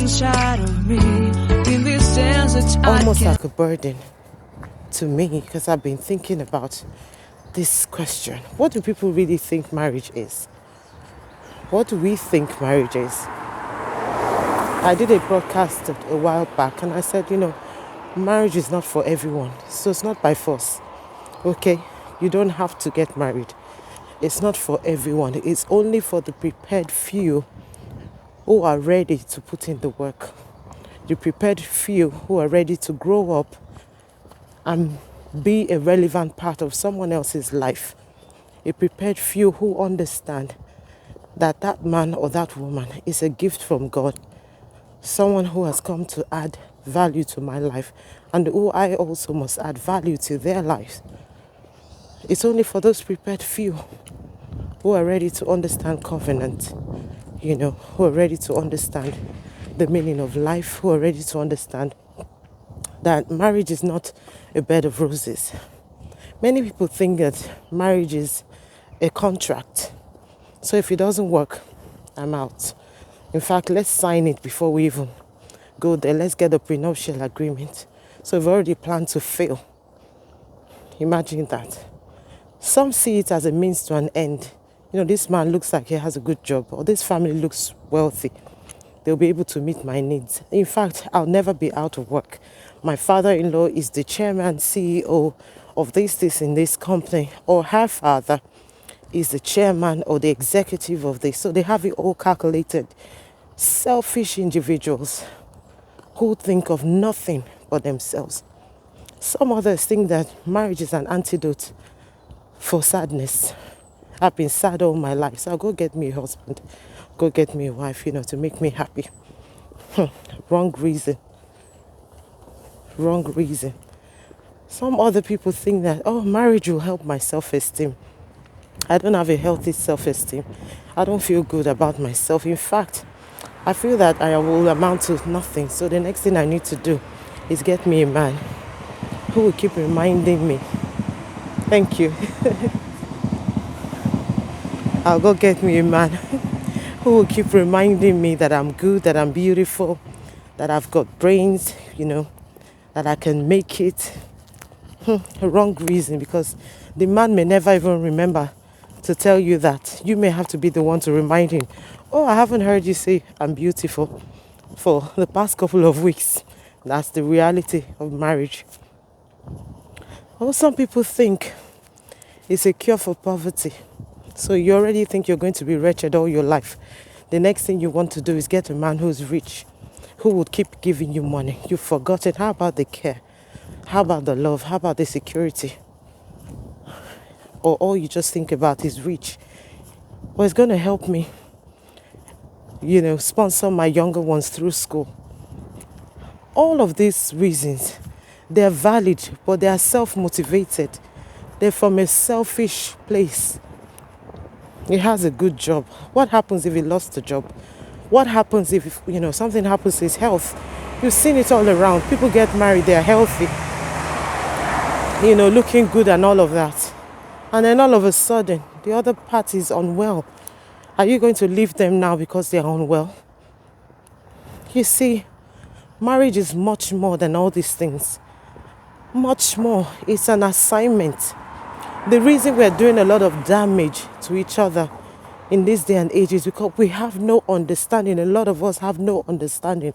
inside of me. In this desert, almost like a burden to me, because I've been thinking about this question. What do people really think marriage is? What do we think marriage is? I did a broadcast a while back and I said, marriage is not for everyone. So it's not by force. Okay? You don't have to get married. It's not for everyone. It's only for the prepared few who are ready to put in the work. The prepared few who are ready to grow up and be a relevant part of someone else's life. A prepared few who understand that that man or that woman is a gift from God. Someone who has come to add value to my life and who I also must add value to their lives. It's only for those prepared few who are ready to understand covenant, who are ready to understand the meaning of life, who are ready to understand that marriage is not a bed of roses. Many people think that marriage is a contract. So if it doesn't work, I'm out. In fact, let's sign it before we even go there. Let's get a prenuptial agreement. So we've already planned to fail. Imagine that. Some see it as a means to an end. This man looks like he has a good job, or this family looks wealthy. They'll be able to meet my needs. In fact, I'll never be out of work. My father-in-law is the chairman, CEO of this in this company, or her father is the chairman or the executive of this. So they have it all calculated. Selfish individuals who think of nothing but themselves. Some others think that marriage is an antidote for sadness. I've been sad all my life, so I'll go get me a husband, go get me a wife, to make me happy. Wrong reason. Wrong reason. Some other people think that, marriage will help my self-esteem. I don't have a healthy self-esteem. I don't feel good about myself. In fact, I feel that I will amount to nothing. So the next thing I need to do is get me a man who will keep reminding me. Thank you. I'll go get me a man who will keep reminding me that I'm good, that I'm beautiful, that I've got brains, that I can make it. Wrong reason, because the man may never even remember to tell you that. You may have to be the one to remind him, I haven't heard you say I'm beautiful for the past couple of weeks. That's the reality of marriage. Some people think it's a cure for poverty. So you already think you're going to be wretched all your life. The next thing you want to do is get a man who's rich, who would keep giving you money. You've forgotten. How about the care? How about the love? How about the security? Or all you just think about is rich. Well, it's going to help me, sponsor my younger ones through school. All of these reasons, they're valid, but they are self-motivated. They're from a selfish place. He has a good job. What happens if he lost the job? What happens if, something happens to his health? You've seen it all around. People get married, they're healthy, looking good and all of that. And then all of a sudden, the other party is unwell. Are you going to leave them now because they're unwell? You see, marriage is much more than all these things. Much more. It's an assignment. The reason we're doing a lot of damage to each other in this day and age is because we have no understanding. A lot of us have no understanding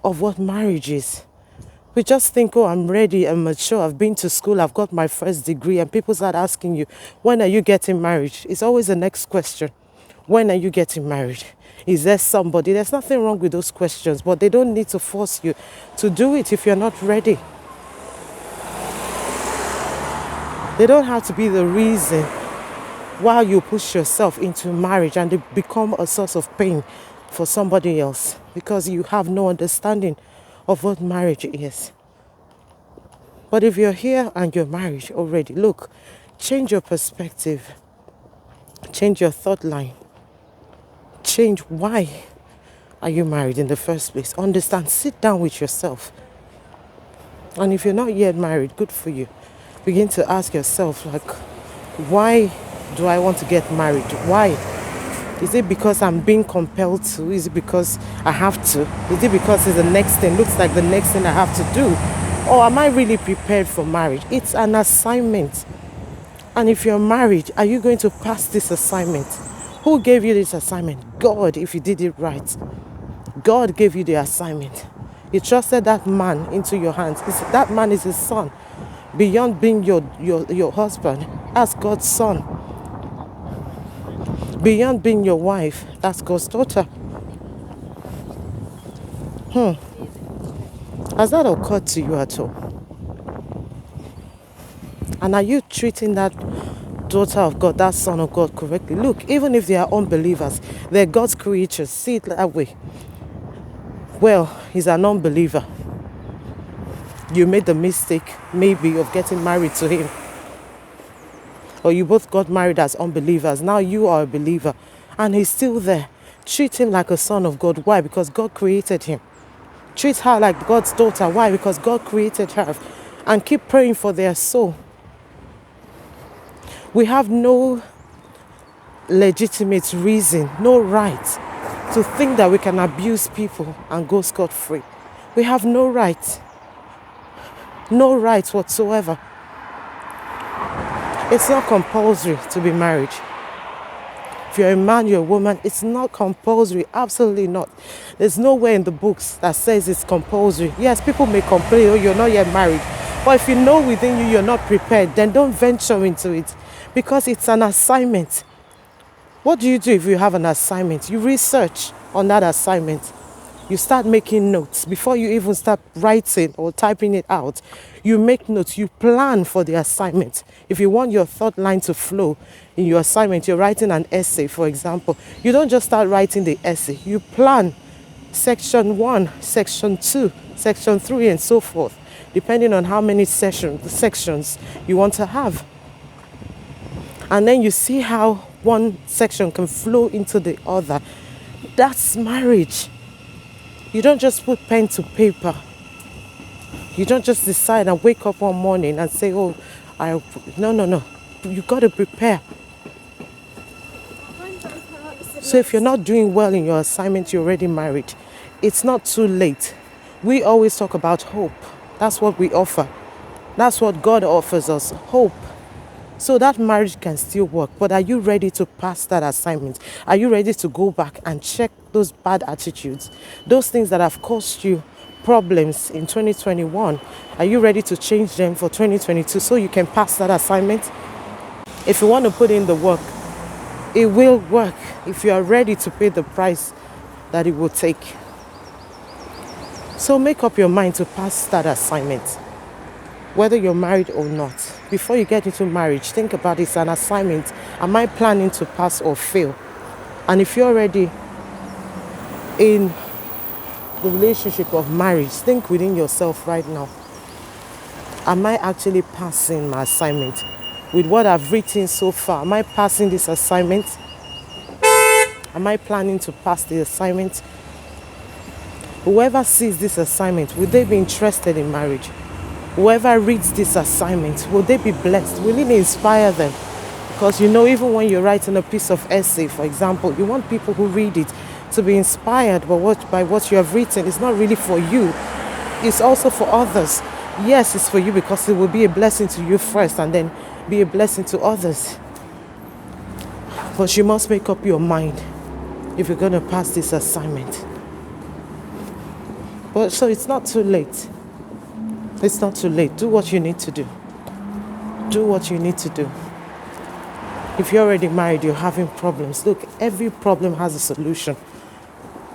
of what marriage is. We just think, I'm ready, I'm mature, I've been to school, I've got my first degree, and people start asking you, when are you getting married? It's always the next question. When are you getting married? Is there somebody? There's nothing wrong with those questions, but they don't need to force you to do it if you're not ready. They don't have to be the reason why you push yourself into marriage and they become a source of pain for somebody else because you have no understanding of what marriage is. But if you're here and you're married already, look, change your perspective, change your thought line, change why are you married in the first place. Understand, sit down with yourself. And if you're not yet married, good for you. Begin to ask yourself, why do I want to get married? Why? Is it because I'm being compelled to? Is it because I have to? Is it because it's the next thing? Looks like the next thing I have to do? Or am I really prepared for marriage? It's an assignment. And if you're married, are you going to pass this assignment? Who gave you this assignment? God, if you did it right. God gave you the assignment. He trusted that man into your hands. That man is his son. Beyond being your husband, that's God's son. Beyond being your wife, that's God's daughter. Has that occurred to you at all? And are you treating that daughter of God, that son of God correctly? Look, even if they are unbelievers, they're God's creatures. See it that way. Well, he's an unbeliever. You made the mistake, maybe, of getting married to him. Or you both got married as unbelievers. Now you are a believer. And he's still there. Treat him like a son of God. Why? Because God created him. Treat her like God's daughter. Why? Because God created her. And keep praying for their soul. We have no legitimate reason, no right to think that we can abuse people and go scot-free. We have no right. No right whatsoever. It's not compulsory to be married. If you're a man, you're a woman, it's not compulsory. Absolutely not. There's nowhere in the books that says it's compulsory. Yes, people may complain, oh, you're not yet married. But if you know within you you're not prepared, then don't venture into it, because it's an assignment. What do you do if you have an assignment? You research on that assignment. You start making notes. Before you even start writing or typing it out, you make notes. You plan for the assignment. If you want your thought line to flow in your assignment, you're writing an essay, for example. You don't just start writing the essay. You plan section 1, section 2, section 3, and so forth, depending on how many sections you want to have. And then you see how one section can flow into the other. That's marriage. You don't just put pen to paper. You don't just decide and wake up one morning and say, oh, no. You got to prepare. So if you're not doing well in your assignment, you're already married. It's not too late. We always talk about hope. That's what we offer. That's what God offers us, hope. So that marriage can still work. But are you ready to pass that assignment? Are you ready to go back and check those bad attitudes, those things that have caused you problems in 2021? Are you ready to change them for 2022 so you can pass that assignment? If you want to put in the work, it will work if you are ready to pay the price that it will take. So make up your mind to pass that assignment, whether you're married or not. Before you get into marriage, think about it's an assignment. Am I planning to pass or fail? And if you're already in the relationship of marriage, think within yourself right now. Am I actually passing my assignment? With what I've written so far, am I passing this assignment? Am I planning to pass the assignment? Whoever sees this assignment, would they be interested in marriage? Whoever reads this assignment, will they be blessed? Will it inspire them? Because even when you're writing a piece of essay, for example, you want people who read it to be inspired by what you have written. It's not really for you. It's also for others. Yes, it's for you because it will be a blessing to you first and then be a blessing to others. But you must make up your mind if you're going to pass this assignment. But so it's not too late. It's not too late. Do what you need to do. Do what you need to do. If you're already married, you're having problems. Look, every problem has a solution.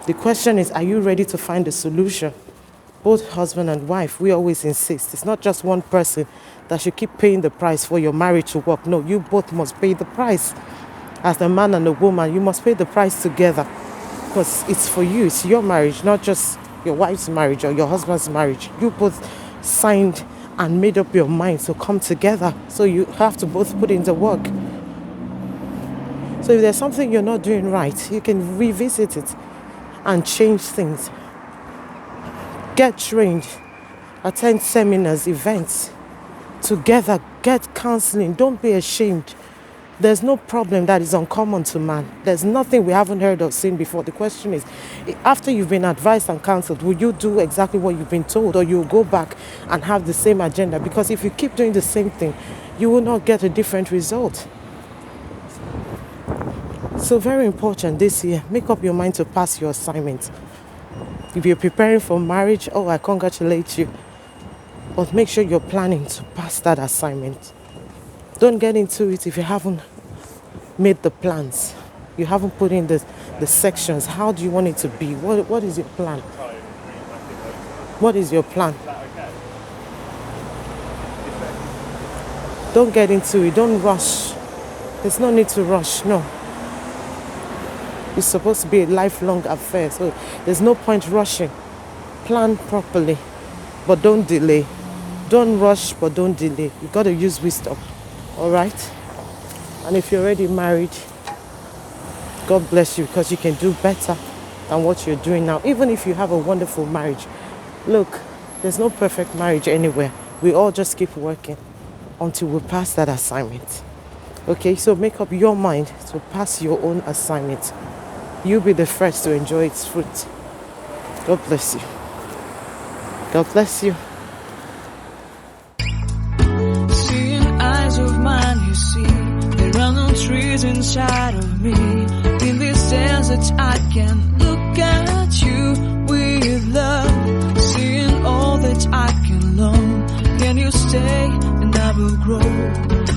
The question is, are you ready to find a solution? Both husband and wife, we always insist. It's not just one person that should keep paying the price for your marriage to work. No, you both must pay the price. As the man and the woman, you must pay the price together. Because it's for you. It's your marriage, not just your wife's marriage or your husband's marriage. You both signed and made up your mind to come together. So you have to both put in the work. So if there's something you're not doing right, you can revisit it and change things. Get trained, attend seminars, events, together, get counseling. Don't be ashamed There's no problem that is uncommon to man. There's nothing we haven't heard or seen before. The question is, after you've been advised and counseled, will you do exactly what you've been told, or you'll go back and have the same agenda? Because if you keep doing the same thing, you will not get a different result. So very important this year, make up your mind to pass your assignment. If you're preparing for marriage, I congratulate you. But make sure you're planning to pass that assignment. Don't get into it if you haven't made the plans. You haven't put in the sections. How do you want it to be? What is your plan? What is your plan? Don't get into it. Don't rush. There's no need to rush. No. It's supposed to be a lifelong affair. So there's no point rushing. Plan properly, but don't delay. Don't rush, but don't delay. You got to use wisdom. All right? And if you're already married, God bless you, because you can do better than what you're doing now. Even if you have a wonderful marriage. Look, there's no perfect marriage anywhere. We all just keep working until we pass that assignment. Okay, so make up your mind to pass your own assignment. You'll be the first to enjoy its fruit. God bless you. God bless you. Seeing eyes of mine, you see, there are no trees inside of me. In this desert, I can look at you with love. Seeing all that I can learn. Can you stay and I will grow?